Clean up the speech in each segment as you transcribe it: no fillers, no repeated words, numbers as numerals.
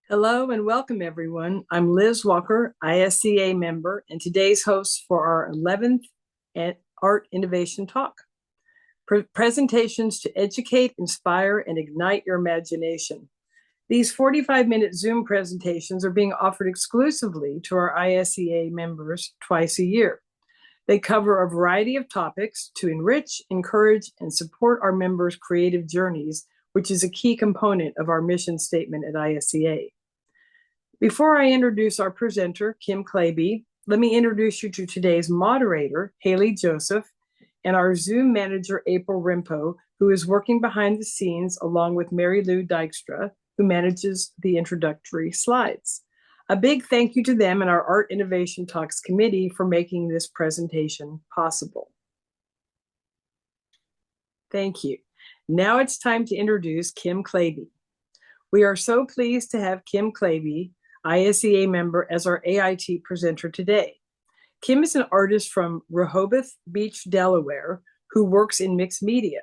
Hello and welcome, everyone. I'm Liz Walker, ISCA member, and today's host for our 11th Art Innovation Talk. Presentations to educate, inspire, and ignite your imagination. These 45-minute Zoom presentations are being offered exclusively to our ISCA members twice a year. They cover a variety of topics to enrich, encourage, and support our members' creative journeys, which is a key component of our mission statement at ISCA. Before I introduce our presenter, Kim Klabe, let me introduce you to today's moderator, Haley Joseph, and our Zoom manager, April Rimpo, who is working behind the scenes along with Mary Lou Dykstra, who manages the introductory slides. A big thank you to them and our Art Innovation Talks Committee for making this presentation possible. Thank you. Now it's time to introduce Kim Klabe. We are so pleased to have Kim Klabe, ISCA member, as our AIT presenter today. Kim is an artist from Rehoboth Beach, Delaware, who works in mixed media.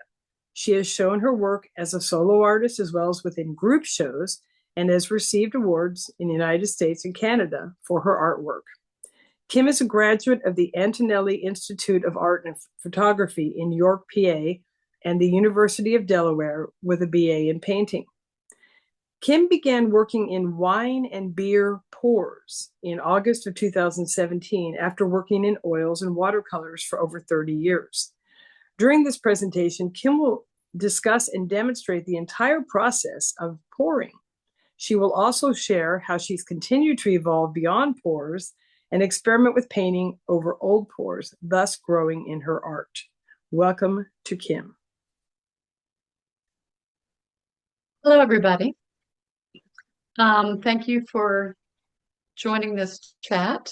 She has shown her work as a solo artist as well as within group shows and has received awards in the United States and Canada for her artwork. Kim is a graduate of the Antonelli Institute of Art and Photography in York, PA, and the University of Delaware with a BA in painting. Kim began working in wine and beer pours in August of 2017 after working in oils and watercolors for over 30 years. During this presentation, Kim will discuss and demonstrate the entire process of pouring. She will also share how she's continued to evolve beyond pours and experiment with painting over old pours, thus growing in her art. Welcome to Kim. Hello, everybody. Thank you for joining this chat.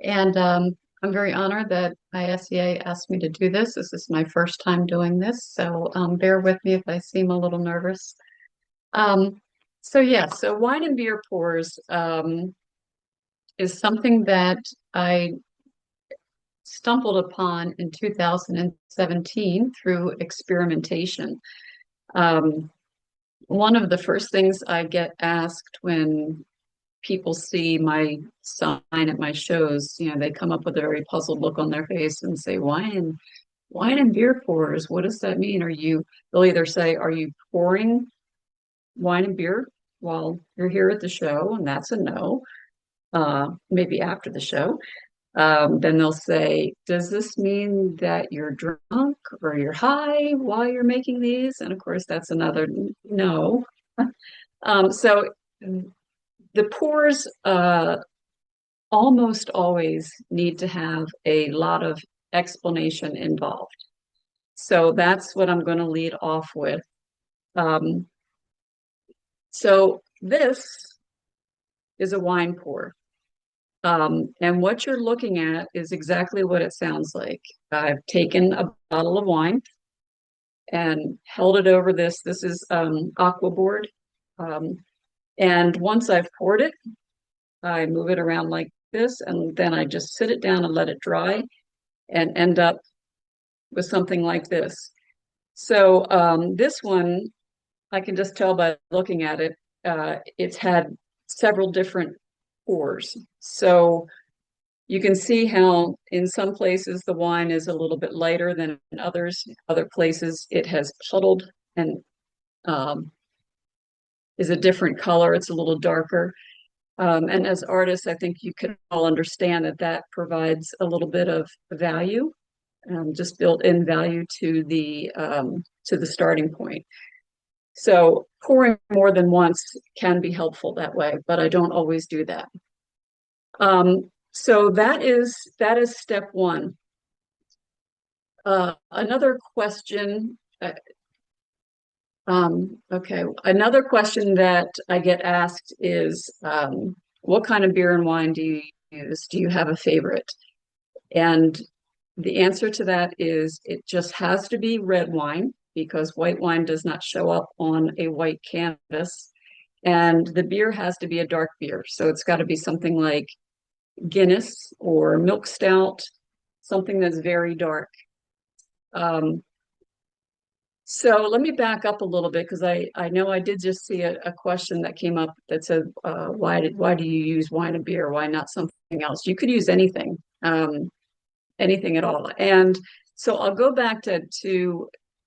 And I'm very honored that ISCA asked me to do this. This is my first time doing this, so bear with me if I seem a little nervous. So wine and beer pours is something that I stumbled upon in 2017 through experimentation. One of the first things I get asked when people see my sign at my shows, they come up with a very puzzled look on their face and say, wine and beer pours, what does that mean? They'll either say, are you pouring wine and beer while you're here at the show? And that's a no, maybe after the show. Then they'll say, does this mean that you're drunk or you're high while you're making these? And of course, that's another no. So the pours almost always need to have a lot of explanation involved. So that's what I'm going to lead off with. So this is a wine pour. And what you're looking at is exactly what it sounds like. I've taken a bottle of wine and held it over this. This is aqua board. And once I've poured it, I move it around like this, and then I just sit it down and let it dry and end up with something like this. So this one, I can just tell by looking at it, it's had several different pours. So you can see how in some places the wine is a little bit lighter than in others. Other places it has puddled and is a different color. It's a little darker. And as artists, I think you can all understand that that provides a little bit of value, just built-in value to the starting point. So pouring more than once can be helpful that way, but I don't always do that. So that is step one. Another question. Another question that I get asked is, what kind of beer and wine do you use? Do you have a favorite? And the answer to that is it just has to be red wine, because white wine does not show up on a white canvas. And the beer has to be a dark beer. So it's got to be something like Guinness or milk stout, something that's very dark. So let me back up a little bit because I know I did just see a question that came up that said, why do you use wine and beer? Why not something else? You could use anything, anything at all. And so I'll go back to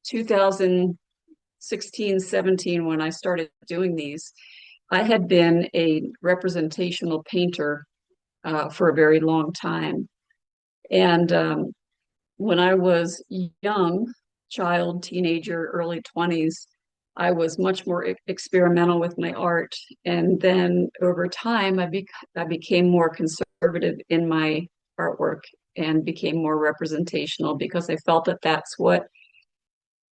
2016, 17 when I started doing these. I had been a representational painter for a very long time. And when I was young, child, teenager, early 20s, I was much more experimental with my art. And then over time, I became more conservative in my artwork and became more representational because I felt that that's what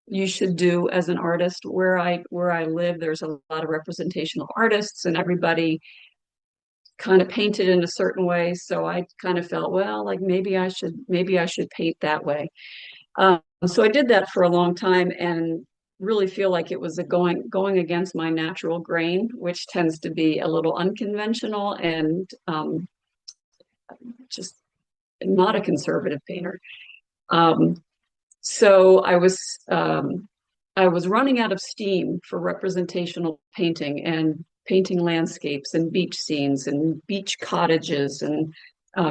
you should do as an artist. Where I live, there's a lot of representational artists, and everybody kind of painted in a certain way. So I kind of felt, well, like maybe I should paint that way. So I did that for a long time and really feel like it was going against my natural grain, which tends to be a little unconventional and just not a conservative painter. Um, so I was running out of steam for representational painting and painting landscapes and beach scenes and beach cottages and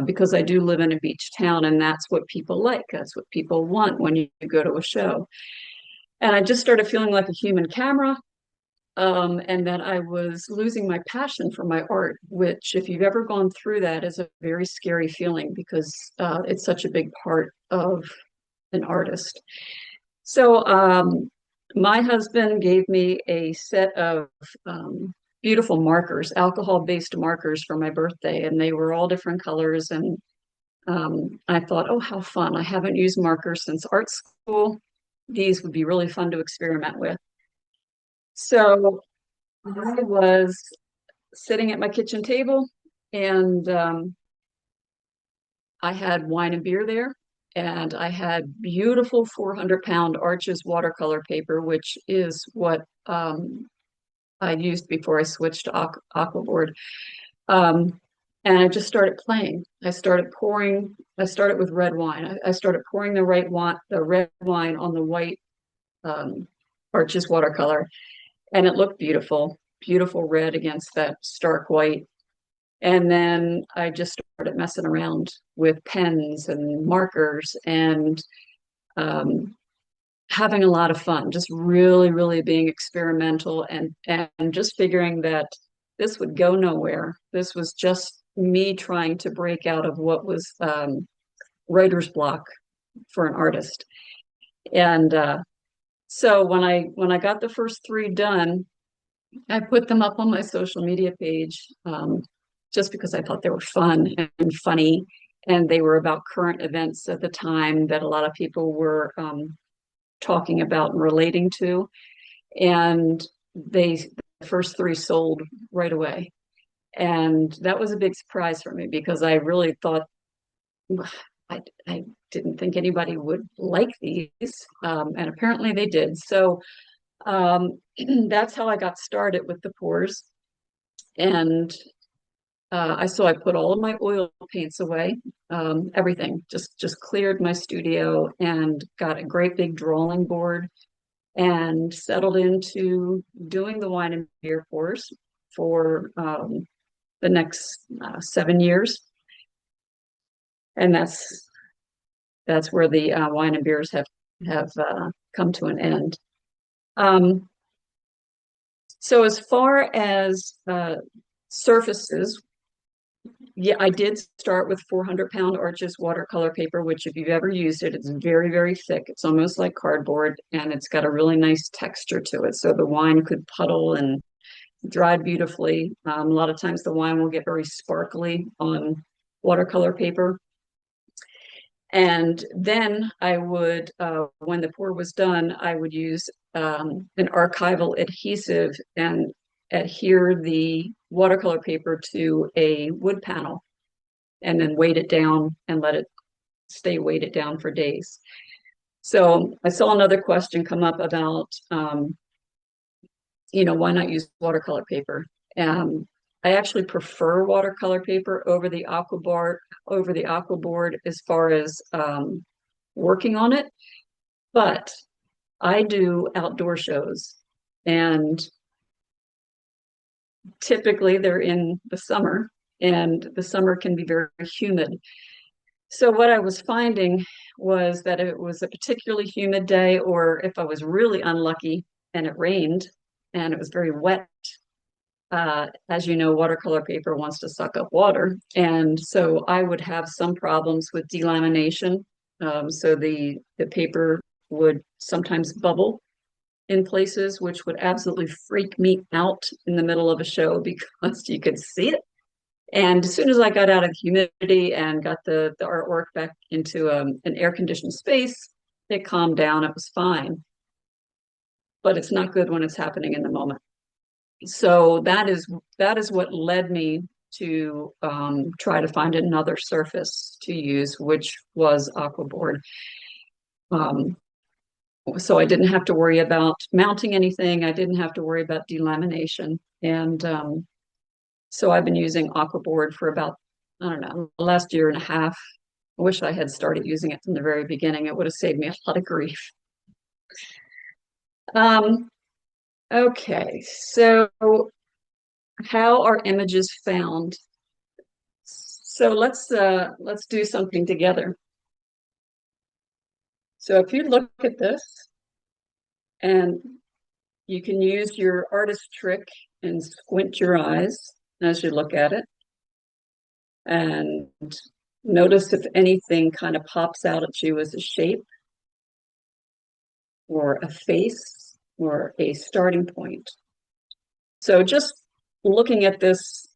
because I do live in a beach town and that's what people like. That's what people want when you go to a show. And I just started feeling like a human camera, and that I was losing my passion for my art, which, if you've ever gone through that, is a very scary feeling because it's such a big part of an artist. So, my husband gave me a set of beautiful markers, alcohol-based markers for my birthday, and they were all different colors. And I thought, oh, how fun. I haven't used markers since art school. These would be really fun to experiment with. So I was sitting at my kitchen table and I had wine and beer there. And I had beautiful 400-pound Arches watercolor paper, which is what I used before I switched to aquaboard. Um, and I just started playing. I started with red wine. I started pouring the red wine on the white um, Arches watercolor. And it looked beautiful, beautiful red against that stark white. And then I just started messing around with pens and markers and um, having a lot of fun, just really, really being experimental and just figuring that this would go nowhere. This was just me trying to break out of what was writer's block for an artist. And so when I got the first three done, I put them up on my social media page just because I thought they were fun and funny, and they were about current events at the time that a lot of people were talking about and relating to. And the first three sold right away. And that was a big surprise for me because I really thought I didn't think anybody would like these, and apparently they did. So that's how I got started with the pours. And I put all of my oil paints away, everything, just cleared my studio and got a great big drawing board and settled into doing the wine and beer pours for the next 7 years. And that's where the wine and beers have come to an end. Um, so as far as surfaces, yeah, I did start with 400-pound Arches watercolor paper, which if you've ever used it, it's very, very thick. It's almost like cardboard, and it's got a really nice texture to it. So the wine could puddle and dry beautifully. A lot of times the wine will get very sparkly on watercolor paper. And then I would, when the pour was done, I would use an archival adhesive and adhere the watercolor paper to a wood panel and then weight it down and let it stay weighted down for days. So I saw another question come up about, why not use watercolor paper? I actually prefer watercolor paper over the aquaboard as far as working on it. But I do outdoor shows, and typically they're in the summer, and the summer can be very humid. So what I was finding was that if it was a particularly humid day, or if I was really unlucky and it rained and it was very wet, as you know, watercolor paper wants to suck up water. And so I would have some problems with delamination. So the paper would sometimes bubble in places, which would absolutely freak me out in the middle of a show because you could see it. And as soon as I got out of humidity and got the artwork back into an air conditioned space, it calmed down. It was fine. But it's not good when it's happening in the moment. So that is what led me to try to find another surface to use, which was aquaboard. Um, so I didn't have to worry about mounting anything. I didn't have to worry about delamination. And so I've been using aquaboard for about, I don't know, the last year and a half. I wish I had started using it from the very beginning. It would have saved me a lot of grief. Um, okay, so how are images found? So let's do something together. So if you look at this, and you can use your artist trick and squint your eyes as you look at it, and notice if anything kind of pops out at you as a shape or a face or a starting point. So just looking at this,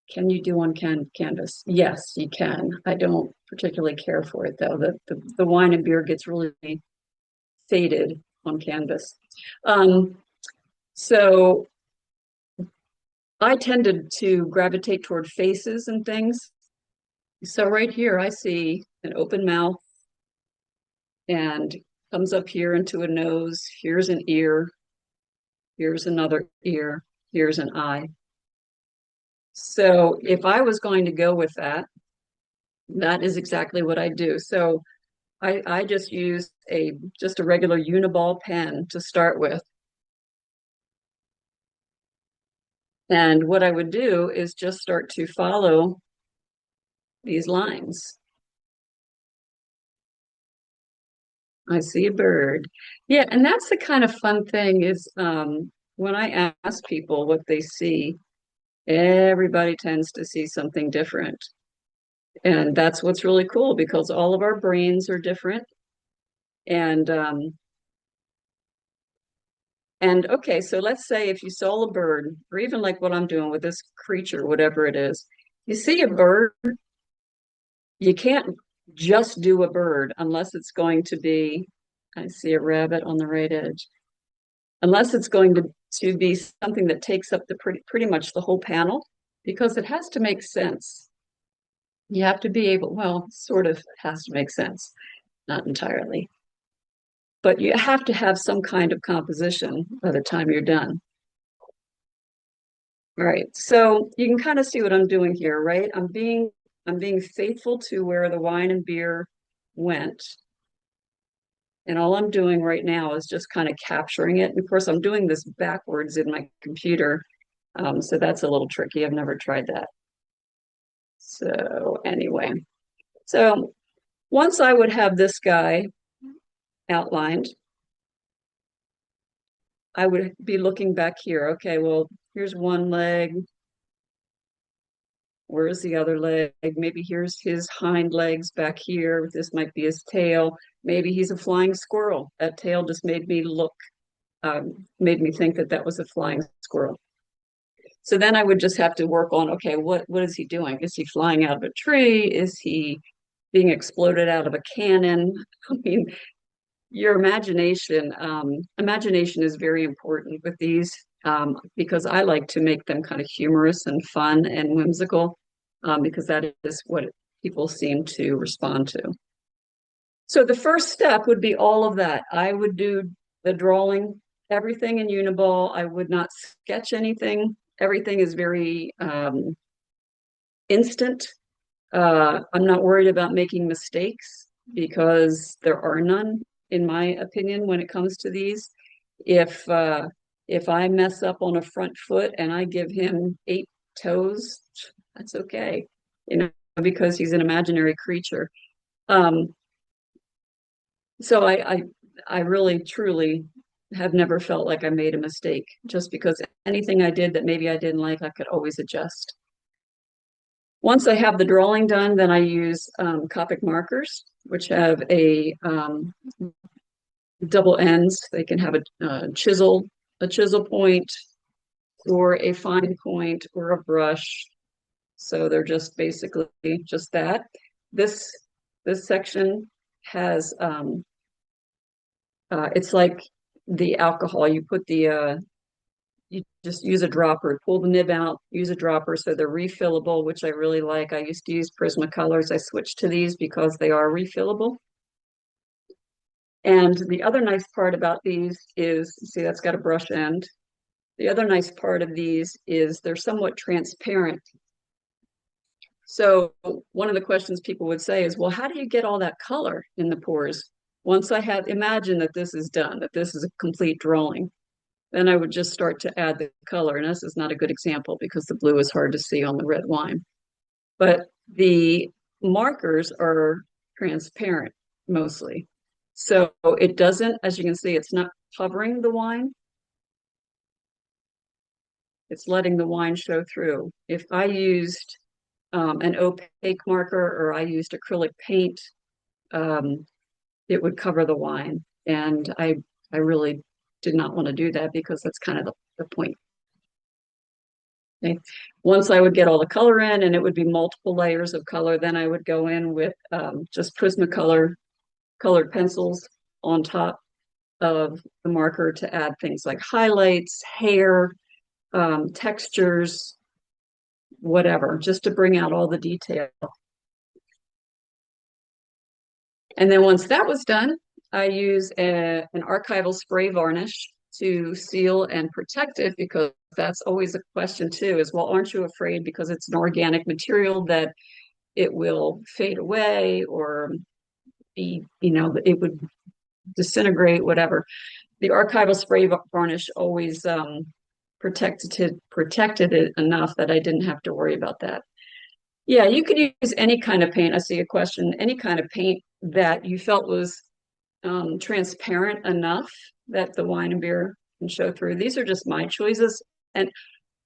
can you do on canvas? Yes, you can. I don't particularly care for it though. The wine and beer gets really faded on canvas. So I tended to gravitate toward faces and things. So right here, I see an open mouth and comes up here into a nose. Here's an ear. Here's another ear. Here's an eye. So if I was going to go with that, that is exactly what I do. So I just use just a regular uniball pen to start with. And what I would do is just start to follow these lines. I see a bird. Yeah, and that's the kind of fun thing is when I ask people what they see, everybody tends to see something different. And that's what's really cool because all of our brains are different. And okay, so let's say if you saw a bird, or even like what I'm doing with this creature, whatever it is, you see a bird, you can't just do a bird unless it's going to be, I see a rabbit on the right edge, unless it's going to be something that takes up the pretty much the whole panel, because it has to make sense. You have to be able, well, sort of has to make sense, not entirely. But you have to have some kind of composition by the time you're done. All right, so you can kind of see what I'm doing here, right? I'm being faithful to where the wine and beer went. And all I'm doing right now is just kind of capturing it. And of course, I'm doing this backwards in my computer. So that's a little tricky. I've never tried that. So anyway, so once I would have this guy outlined, I would be looking back here. Okay, well, here's one leg. Where's the other leg? Maybe here's his hind legs back here. This might be his tail. Maybe he's a flying squirrel. That tail just made me look, made me think that that was a flying squirrel. So then I would just have to work on, okay, what is he doing? Is he flying out of a tree? Is he being exploded out of a cannon? I mean, your imagination is very important with these because I like to make them kind of humorous and fun and whimsical because that is what people seem to respond to. So the first step would be all of that. I would do the drawing, everything in Uniball. I would not sketch anything. Everything is very instant. I'm not worried about making mistakes because there are none in my opinion, when it comes to these. If if I mess up on a front foot and I give him 8 toes, that's okay, you know, because he's an imaginary creature. Um, so I really truly have never felt like I made a mistake, just because anything I did that maybe I didn't like, I could always adjust. Once I have the drawing done, then I use Copic markers, which have a double ends. They can have a chisel point, or a fine point, or a brush. So they're just basically just that. This this section has it's like the alcohol. You put the you just use a dropper, pull the nib out, use a dropper, so they're refillable, which I really like. I used to use Prismacolors. I switched to these because they are refillable. And the other nice part about these is, see, that's got a brush end. The other nice part of these is they're somewhat transparent. So one of the questions people would say is, well, how do you get all that color in the pores? Once I had, imagine that this is done, that this is a complete drawing, then I would just start to add the color. And this is not a good example because the blue is hard to see on the red wine. But the markers are transparent mostly. So it doesn't, as you can see, it's not covering the wine. It's letting the wine show through. If I used an opaque marker, or I used acrylic paint, it would cover the wine. And I really did not want to do that because that's kind of the point. Okay. Once I would get all the color in, and it would be multiple layers of color, then I would go in with just Prismacolor colored pencils on top of the marker to add things like highlights, hair, textures, whatever, just to bring out all the detail. And then once that was done, I use an archival spray varnish to seal and protect it, because that's always a question too, is, well, aren't you afraid because it's an organic material that it will fade away or be, you know, it would disintegrate, whatever. The archival spray varnish always protected it enough that I didn't have to worry about that. Yeah, you could use any kind of paint. I see a question. Any kind of paint that you felt was transparent enough that the wine and beer can show through. These are just my choices. And,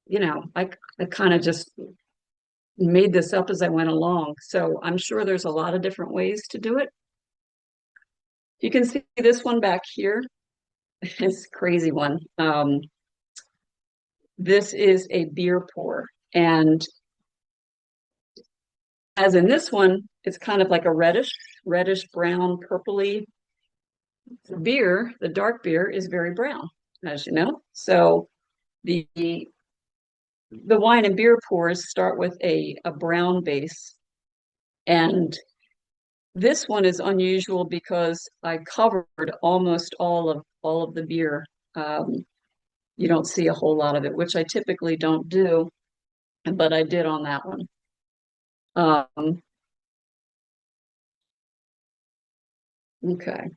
you know, I kind of just made this up as I went along. So I'm sure there's a lot of different ways to do it. You can see this one back here. It's a crazy one. This is a beer pour. And as in this one, it's kind of like a reddish brown, purpley beer. The dark beer is very brown, as you know. So the wine and beer pours start with a brown base. And this one is unusual because I covered almost all of the beer. You don't see a whole lot of it, which I typically don't do, but I did on that one. Okay.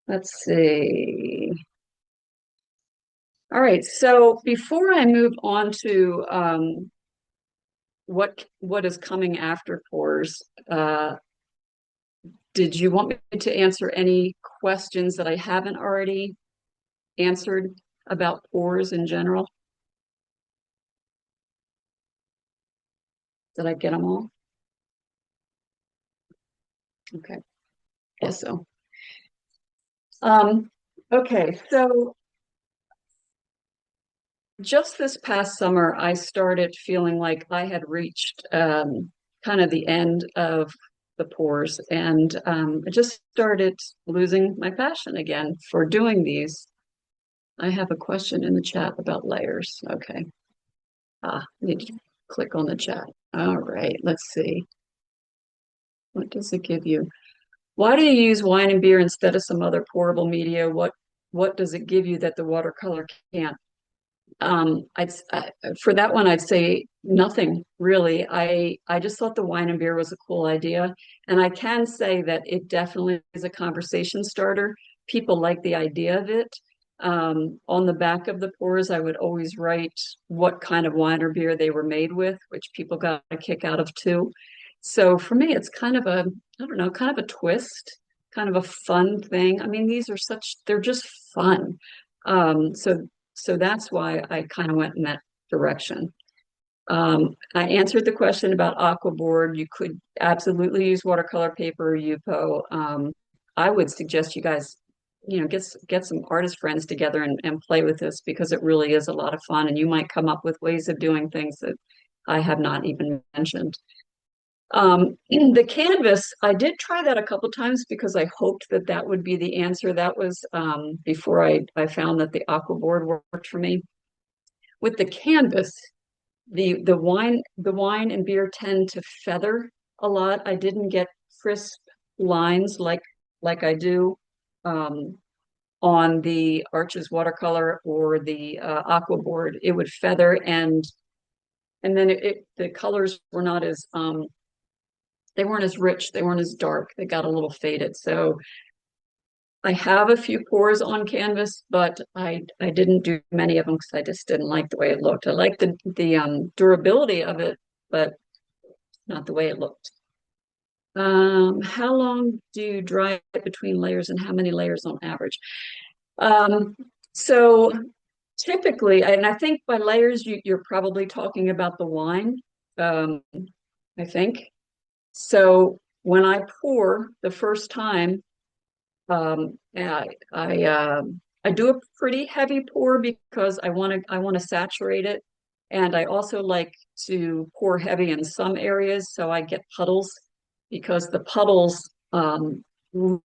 Let's see. All right, so before I move on to what is coming after pours, did you want me to answer any questions that I haven't already answered about pours in general? Did I get them all? Okay, guess so. Okay, so just this past summer, I started feeling like I had reached kind of the end of the pours, and I just started losing my passion again for doing these. I have a question in the chat about layers. Okay. Need to click on the chat. All right, let's see. What does it give you? Why do you use wine and beer instead of some other pourable media? What does it give you that the watercolor can't? For that one, I'd say nothing really. I just thought the wine and beer was a cool idea, and I can say that it definitely is a conversation starter. People like the idea of it. On the back of the pours, I would always write what kind of wine or beer they were made with, which people got a kick out of too. So for me, it's kind of a, I don't know, kind of a twist, kind of a fun thing. I mean, they're just fun. So that's why I kind of went in that direction. I answered the question about aquaboard. You could absolutely use watercolor paper or Yupo. I would suggest you guys, get some artist friends together and play with this because it really is a lot of fun, and you might come up with ways of doing things that I have not even mentioned. The canvas, I did try that a couple times because I hoped that that would be the answer. That was before I found that the aquaboard worked for me. With the canvas, the wine and beer tend to feather a lot. I didn't get crisp lines like I do on the Arches watercolor or the aquaboard. It would feather, and then the colors were not as they weren't as rich, they weren't as dark. They got a little faded. So I have a few pours on canvas, but I didn't do many of them because I just didn't like the way it looked. I liked the durability of it, but not the way it looked. How long do you dry it between layers, and how many layers on average? Um, so typically, and I think by layers you're probably talking about the wine. Um, I think. So when I pour the first time, I do a pretty heavy pour because I want to saturate it, and I also like to pour heavy in some areas so I get puddles because the puddles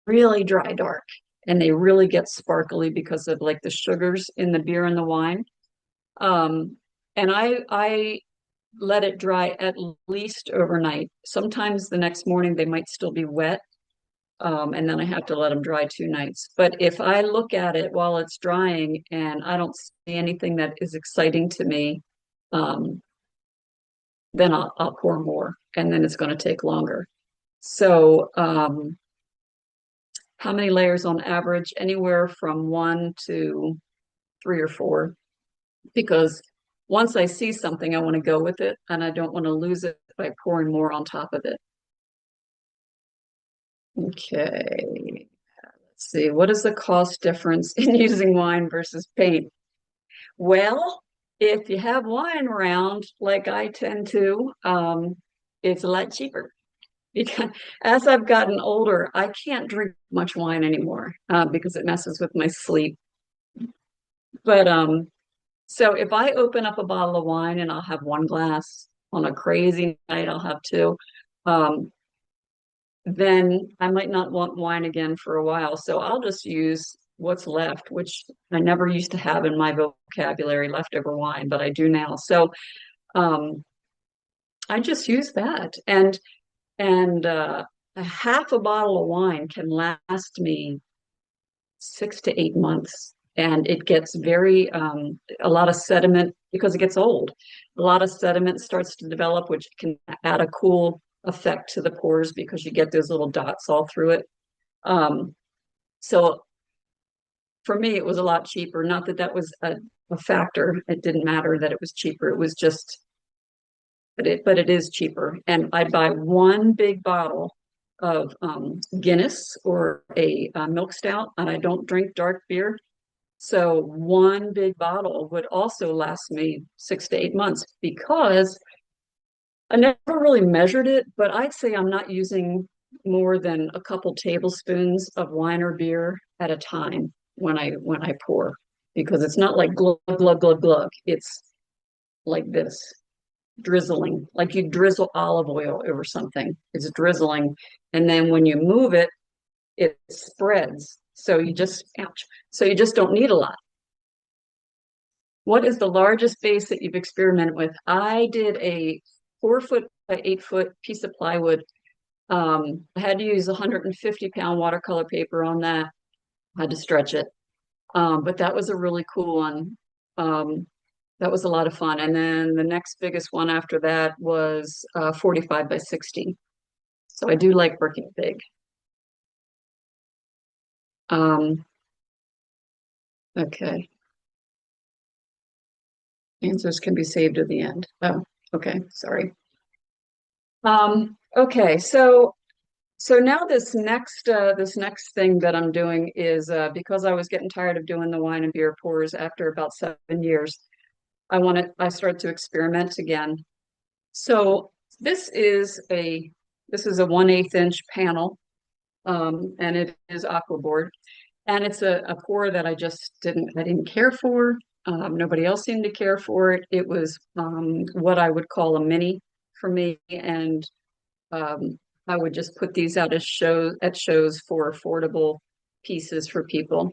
really dry dark and they really get sparkly because of like the sugars in the beer and the wine. Um, and I let it dry at least overnight. Sometimes the next morning they might still be wet, and then I have to let them dry 2 nights. But if I look at it while it's drying and I don't see anything that is exciting to me, um, then I'll pour more, and then it's going to take longer. So, how many layers on average? Anywhere from 1 to 3 or 4, because once I see something, I want to go with it, and I don't want to lose it by pouring more on top of it. Okay. Let's see, what is the cost difference in using wine versus paint? Well, if you have wine around, like I tend to, it's a lot cheaper. Because as I've gotten older, I can't drink much wine anymore because it messes with my sleep. But so if I open up a bottle of wine and I'll have one glass on a crazy night, I'll have two. Um, then I might not want wine again for a while. So I'll just use what's left, which I never used to have in my vocabulary, leftover wine, but I do now. So um, I just use that. And a half a bottle of wine can last me 6 to 8 months. And it gets a lot of sediment because it gets old. A lot of sediment starts to develop, which can add a cool effect to the pores because you get those little dots all through it. So for me, it was a lot cheaper. Not that that was a factor. It didn't matter that it was cheaper. It was just, but it is cheaper. And I buy one big bottle of Guinness or a milk stout, and I don't drink dark beer. So one big bottle would also last me 6 to 8 months because I never really measured it, but I'd say I'm not using more than a couple tablespoons of wine or beer at a time when I pour, because it's not like glug glug glug glug. It's like this, drizzling, like you drizzle olive oil over something. It's drizzling, and then when you move it, it spreads. So you just ouch. So you just don't need a lot. What is the largest base that you've experimented with? I did a 4 foot by 8 foot piece of plywood. I had to use 150-pound watercolor paper on that. I had to stretch it. But that was a really cool one. that was a lot of fun. And then the next biggest one after that was 45 by 60. So I do like working big. Um, okay. Answers can be saved at the end. Oh, okay. Sorry. Okay. So now this next thing that I'm doing is because I was getting tired of doing the wine and beer pours after about 7 years, I start to experiment again. So this is a this is a 1/8 inch panel, and it is aquaboard, and it's a pour that I didn't care for. Nobody else seemed to care for it. It was what I would call a mini for me, and um, I would just put these out as shows for affordable pieces for people.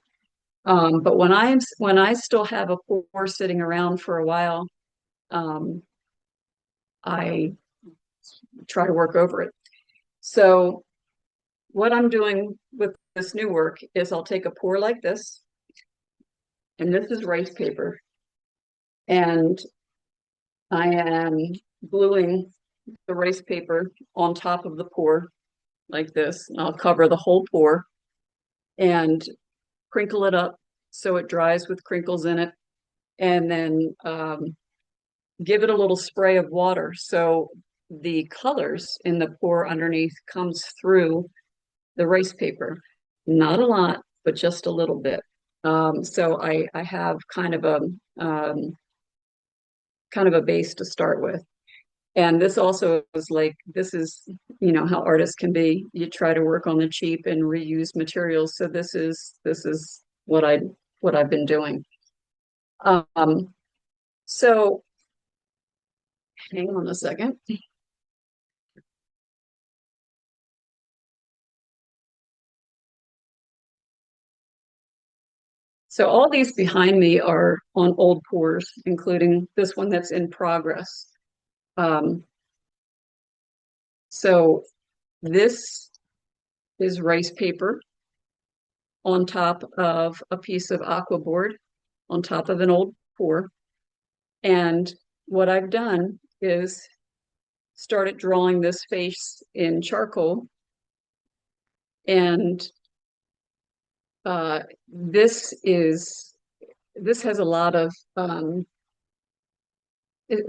But when I still have a pour sitting around for a while, um, I try to work over it. So what I'm doing with this new work is I'll take a pour like this, and this is rice paper, and I am gluing the rice paper on top of the pour like this. And I'll cover the whole pour and crinkle it up so it dries with crinkles in it, and then give it a little spray of water so the colors in the pour underneath comes through the rice paper. Not a lot, but just a little bit. So I have um, kind of a base to start with. And this also is like, this is, you know, how artists can be. You try to work on the cheap and reuse materials. So this is what I've been doing. Um, so hang on a second. So all these behind me are on old pours, including this one that's in progress. Um, so this is rice paper on top of a piece of aqua board on top of an old pour. And what I've done is started drawing this face in charcoal. And uh, this is this has a lot of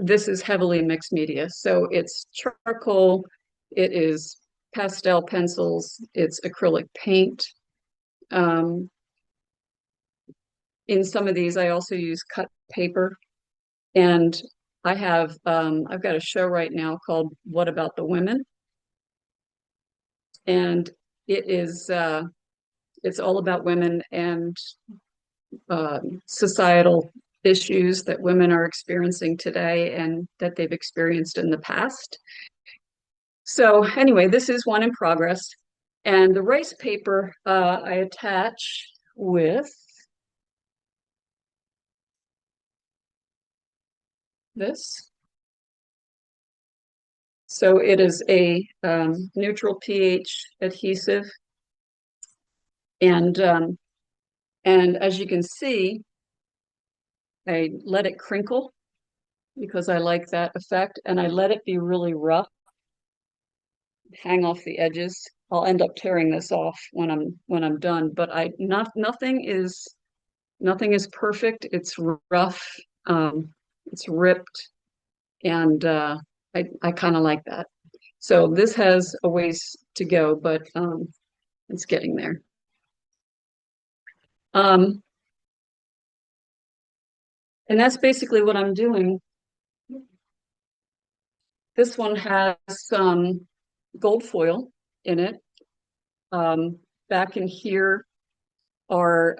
this is heavily mixed media. So it's charcoal, it is pastel pencils, it's acrylic paint. Um, in some of these, I also use cut paper. And I've got a show right now called What About the Women? And it is it's all about women and societal issues that women are experiencing today and that they've experienced in the past. So anyway, this is one in progress. And the rice paper I attach with this. So it is a neutral pH adhesive. And as you can see, I let it crinkle because I like that effect, and I let it be really rough, hang off the edges. I'll end up tearing this off when I'm done, but nothing is perfect. It's rough, it's ripped, and I kind of like that. So this has a ways to go, but it's getting there. Um, and that's basically what I'm doing. This one has some gold foil in it. Back in here are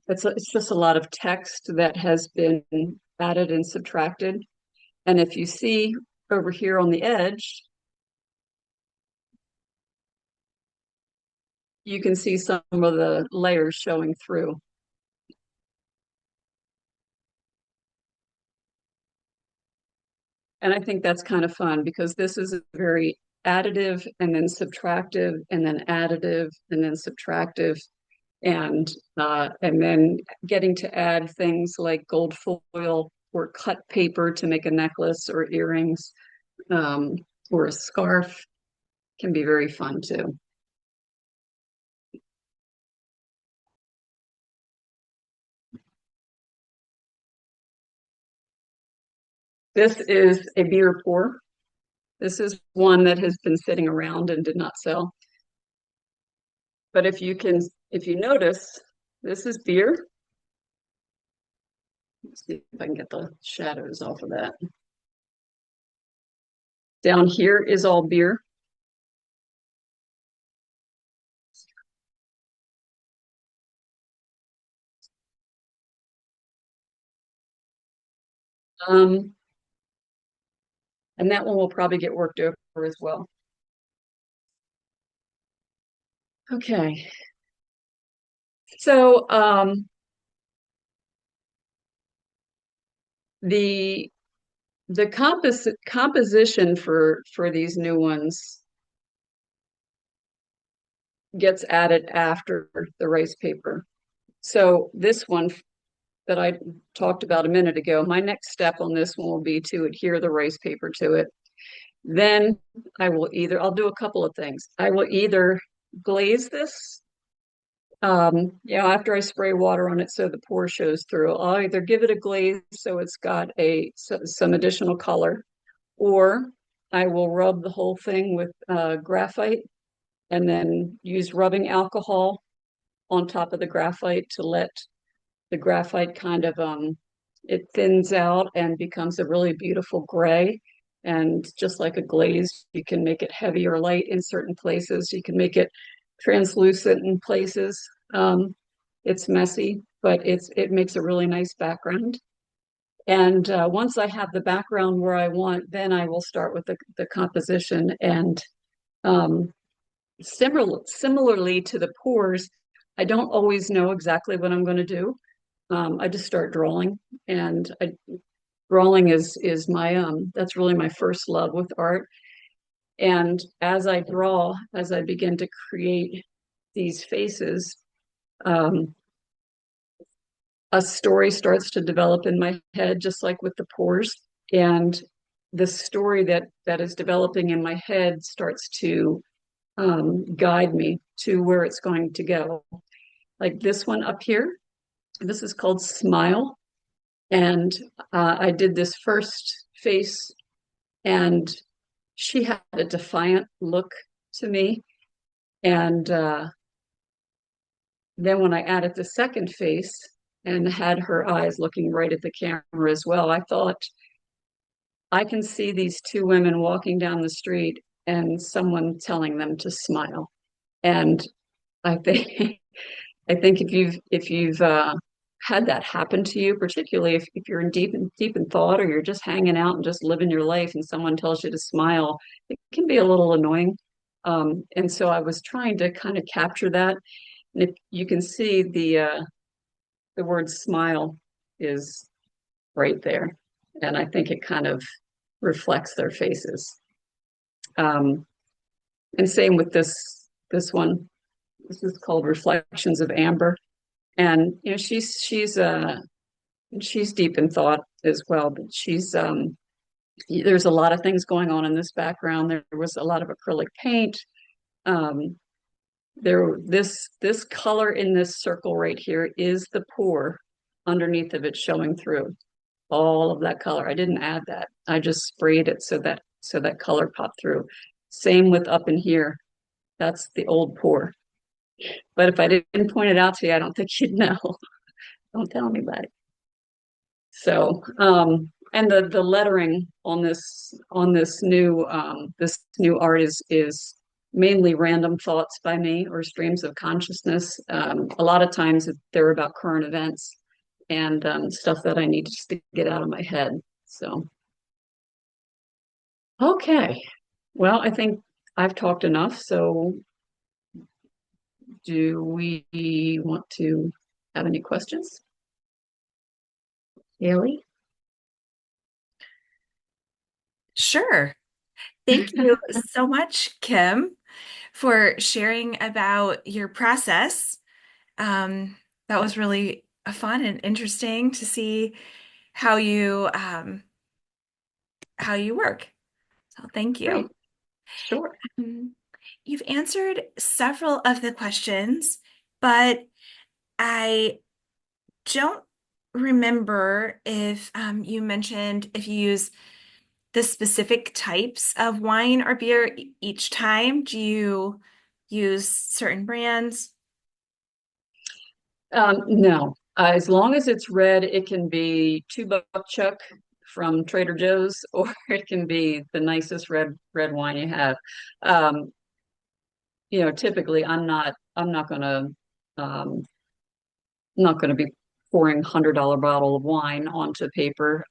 it's just a lot of text that has been added and subtracted. And if you see over here on the edge, you can see some of the layers showing through. And I think that's kind of fun because this is a very additive and then subtractive and then additive and then subtractive and then getting to add things like gold foil or cut paper to make a necklace or earrings, um, or a scarf can be very fun too. This is a beer pour. This is one that has been sitting around and did not sell. But if you notice, this is beer. Let's see if I can get the shadows off of that. Down here is all beer. Um, and that one will probably get worked over as well. Okay. So the composition for these new ones gets added after the rice paper. So this one that I talked about a minute ago, my next step on this one will be to adhere the rice paper to it. Then I'll do a couple of things. I will either glaze this, after I spray water on it so the pour shows through. I'll either give it a glaze so it's got some additional color, or I will rub the whole thing with graphite and then use rubbing alcohol on top of the graphite to let the graphite kind of it thins out and becomes a really beautiful gray. And just like a glaze, you can make it heavy or light in certain places. You can make it translucent in places. It's messy, but it makes a really nice background. And once I have the background where I want, then I will start with the composition. And um, similarly to the pours, I don't always know exactly what I'm going to do. I just start drawing, and drawing is my that's really my first love with art. And as I draw, as I begin to create these faces, um, a story starts to develop in my head, just like with the pores. And the story that is developing in my head starts to guide me to where it's going to go. Like this one up here, this is called Smile. And I did this first face, and she had a defiant look to me. And then when I added the second face and had her eyes looking right at the camera as well, I thought, I can see these two women walking down the street and someone telling them to smile. And I think I think if you've had that happen to you, particularly if you're in deep in thought, or you're just hanging out and just living your life and someone tells you to smile, it can be a little annoying. And so I was trying to kind of capture that. And if you can see the word smile is right there. And I think it kind of reflects their faces. Um, and same with this one. This is called Reflections of Amber. And she's deep in thought as well, but there's a lot of things going on in this background. There was a lot of acrylic paint. Um, this color in this circle right here is the pour underneath of it showing through all of that color. I didn't add that. I just sprayed it so that color popped through. Same with up in here. That's the old pour. But if I didn't point it out to you, I don't think you'd know. Don't tell anybody. So, and the lettering on this new art is mainly random thoughts by me or streams of consciousness. A lot of times they're about current events and stuff that I need just to get out of my head. So, okay. Well, I think I've talked enough. So, do we want to have any questions? Haley? Sure. Thank you so much, Kim, for sharing about your process. That was really fun and interesting to see how you work. So thank Great. you. Sure. Um, You've answered several of the questions, but I don't remember if you mentioned if you use the specific types of wine or beer each time. Do you use certain brands? No, as long as it's red, it can be two buck chuck from Trader Joe's, or it can be the nicest red wine you have. Um, typically um, I'm not gonna be pouring $100 bottle of wine onto paper.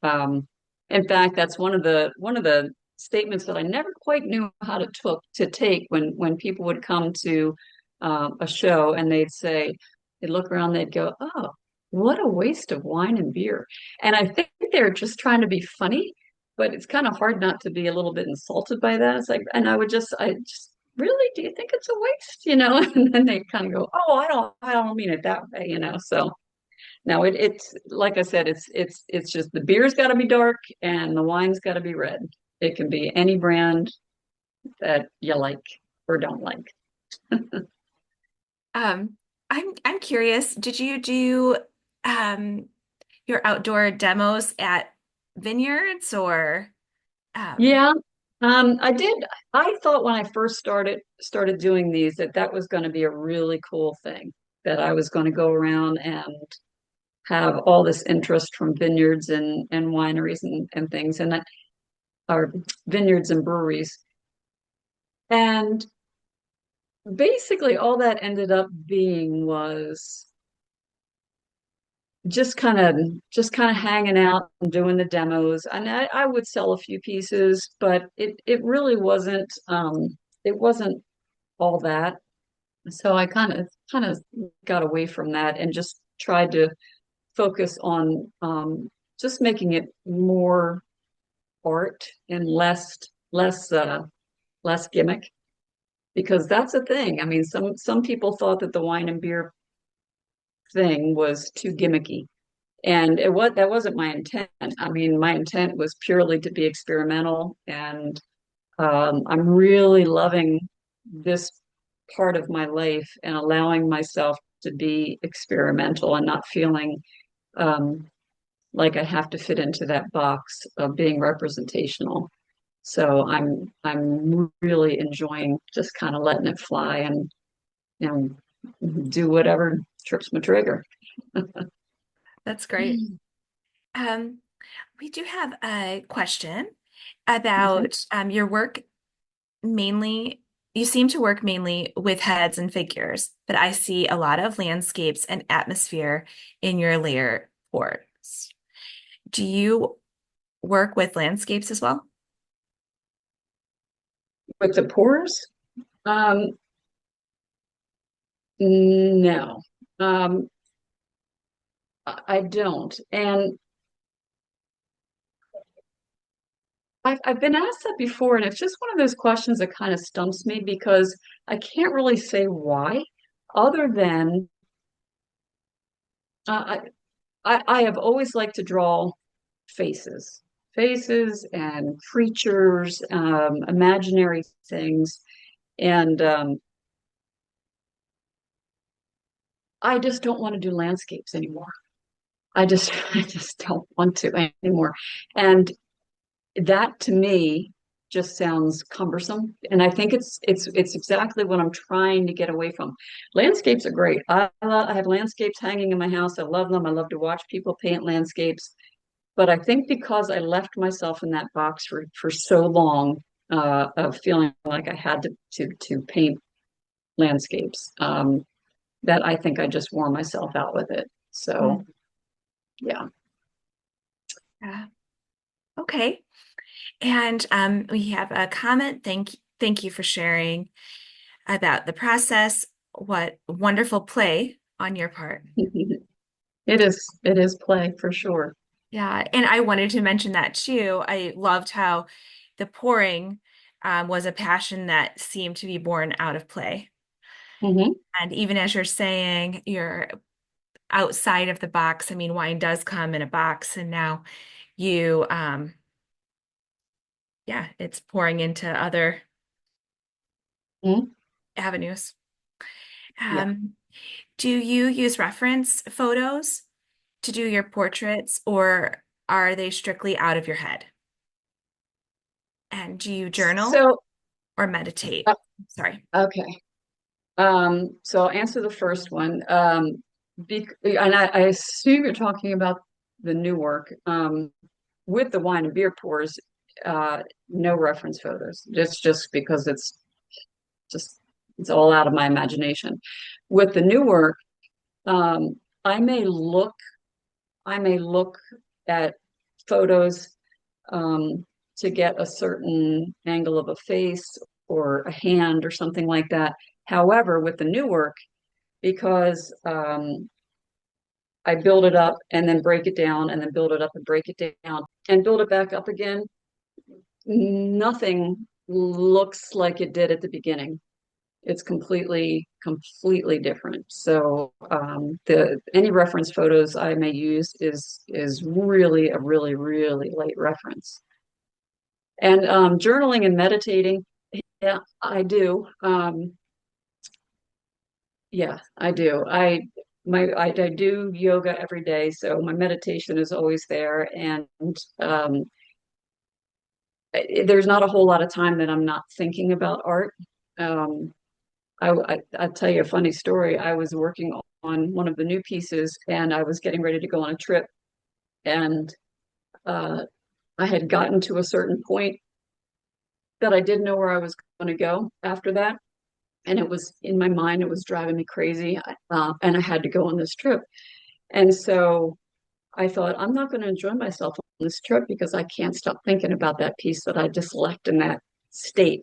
In fact, that's one of the statements that I never quite knew how to take when people would come to a show and they'd look around, they'd go, "Oh, what a waste of wine and beer." And I think they're just trying to be funny, but it's kind of hard not to be a little bit insulted by that. It's like, and I just really, do you think it's a waste? And then they kind of go, "Oh, I don't mean it that way." So no, it's like I said, it's just the beer's got to be dark and the wine's got to be red. It can be any brand that you like or don't like. Um, I'm curious, did you do um, your outdoor demos at vineyards or um, Yeah, I did. I thought when I first started doing these that was going to be a really cool thing, that I was going to go around and have all this interest from vineyards and wineries and things, or vineyards and breweries. And basically all that ended up being was just kind of hanging out and doing the demos. And I would sell a few pieces, but it really wasn't all that. So I kind of got away from that and just tried to focus on just making it more art and less gimmick, because that's a thing. I mean, some people thought that the wine and beer thing was too gimmicky. And that wasn't my intent. I mean, my intent was purely to be experimental, and I'm really loving this part of my life and allowing myself to be experimental and not feeling um, like I have to fit into that box of being representational. So I'm really enjoying just kind of letting it fly and do whatever trips my trigger. that's great. Um, we do have a question about your work mainly. You seem to work mainly with heads and figures, but I see a lot of landscapes and atmosphere in your layer ports. Do you work with landscapes as well? With the pores, um, no, um, I don't. And I've been asked that before, and it's just one of those questions that kind of stumps me because I can't really say why, other than uh, I have always liked to draw faces, faces and creatures, imaginary things, and I just don't want to do landscapes anymore. I just don't want to anymore. And that to me just sounds cumbersome. And I think it's exactly what I'm trying to get away from. Landscapes are great. I have landscapes hanging in my house. I love them. I love to watch people paint landscapes. But I think because I left myself in that box for so long, of feeling like I had to paint landscapes, that I think I just wore myself out with it. So yeah. Yeah. Okay. And we have a comment. Thank you for sharing about the process. What wonderful play on your part. It is play for sure. Yeah, and I wanted to mention that too. I loved how the pouring was a passion that seemed to be born out of play. Hmm. And even as you're saying, you're outside of the box. I mean, wine does come in a box, and now you, yeah, it's pouring into other Mhm. avenues. Yeah. Um, do you use reference photos to do your portraits, or are they strictly out of your head? And do you journal So, or meditate? uh, Sorry. okay. So I'll answer the first one. And I assume you're talking about the new work. With the wine and beer pours, no reference photos. It's just because just it's all out of my imagination. With the new work, um, I may look I may look at photos to get a certain angle of a face or a hand or something like that. However, with the new work, because I build it up and then break it down and then build it up and break it down and build it back up again, nothing looks like it did at the beginning. It's completely different. So the any reference photos I may use is really a really late reference. And journaling and meditating, yeah, I do. Yeah, I do. I do yoga every day, so my meditation is always there, and um, there's not a whole lot of time that I'm not thinking about art. Um, I'll tell you a funny story. I was working on one of the new pieces, and I was getting ready to go on a trip, and uh, I had gotten to a certain point that I didn't know where I was going to go after that, and it was in my mind. It was driving me crazy, and I had to go on this trip, and so I thought, I'm not going to enjoy myself on this trip because I can't stop thinking about that piece that I just left in that state.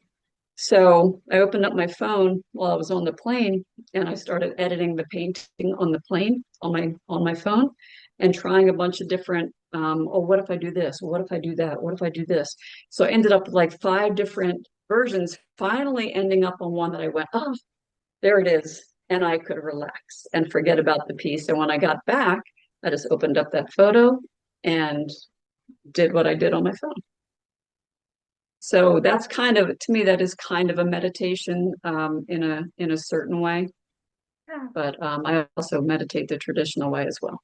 So I opened up my phone while I was on the plane and I started editing the painting on the plane on my phone and trying a bunch of different oh, what if I do this? What if I do that? What if I do this? So I ended up with like 5 different versions, finally ending up on one that I went, oh, there it is. And I could relax and forget about the piece. And when I got back, I just opened up that photo and did what I did on my phone. So that's kind of, to me, that is kind of a meditation in a certain way. Yeah. But I also meditate the traditional way as well.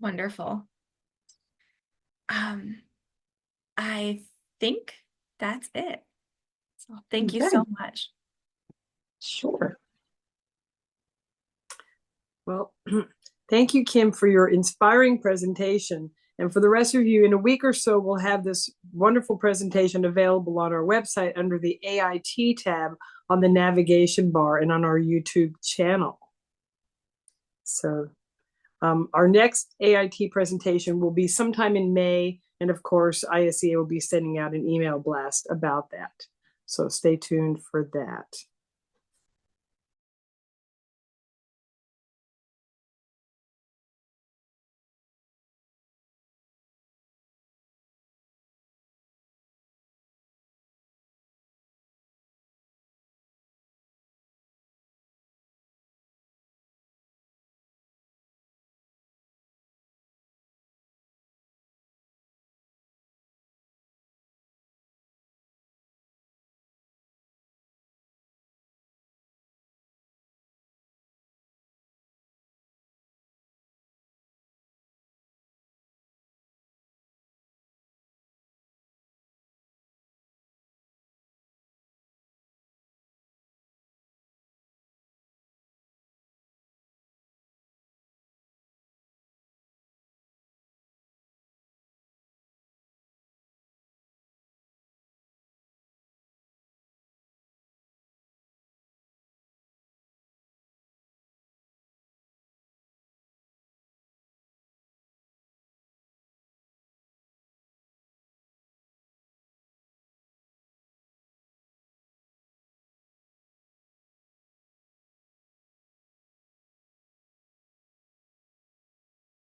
Wonderful. Um, I think that's it. So thank you Okay, so much. sure. Well, thank you, Kim, for your inspiring presentation. And for the rest of you, in a week or so, we'll have this wonderful presentation available on our website under the AIT tab on the navigation bar and on our YouTube channel. So our next AIT presentation will be sometime in May. And of course, ISEA will be sending out an email blast about that. So stay tuned for that.